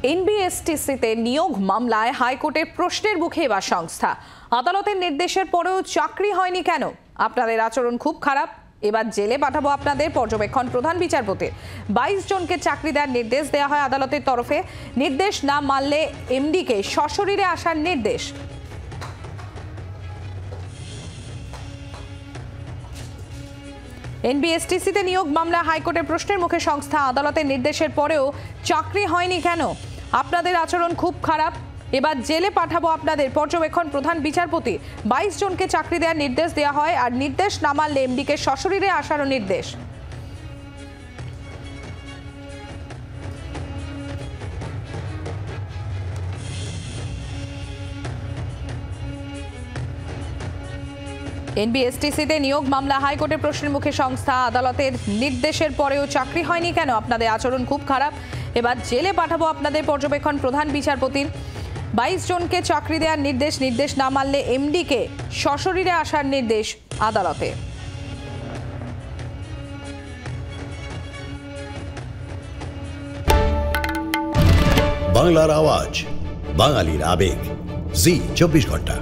এনবিএসটিসিতে নিয়োগ মামলায় হাইকোর্টের প্রশ্নের মুখে এবার সংস্থা। আদালতের নির্দেশের পরেও চাকরি হয়নি কেন? আপনাদের আচরণ খুব খারাপ, এবার জেলে পাঠাবো আপনাদের, পর্যবেক্ষণ প্রধান বিচারপতির। 22 জনকে চাকরি দেওয়ার নির্দেশ দেওয়া হয় আদালতের তরফে। নির্দেশ না মানলে এমডিকে সশরীরে আসার নির্দেশ। এনবিএসটিসিতে নিয়োগ মামলা হাইকোর্টের প্রশ্নের মুখে সংস্থা। আদালতের নির্দেশের পরেও চাকরি হয়নি কেন? আপনাদের আচরণ খুব খারাপ, এবার জেলে পাঠাবো আপনাদের, পর্যবেক্ষণ প্রধান বিচারপতি। 22 জনকে চাকরি দেওয়ার নির্দেশ দেওয়া হয়, আর নির্দেশ না মানলে এমডিকে সশরীরে আসারও নির্দেশ। এনবিএসটিসিতে নিয়োগ মামলা হাইকোর্টের প্রশ্নের মুখে সংস্থা। আদালতের নির্দেশের পরেও চাকরি হয়নি কেন? আপনাদের আচরণ খুব খারাপ, এবার জেলে পাঠাবো আপনাদের, পর্যবেক্ষণ প্রধান বিচারপতির। 22 জনকে চাকরি দেওয়ার নির্দেশ, নির্দেশ না মানলে এমডিকে সশরীরে আসার নির্দেশ আদালতে। বাংলার আওয়াজ, বাঙালির আবেগ, জি 24 ঘন্টা।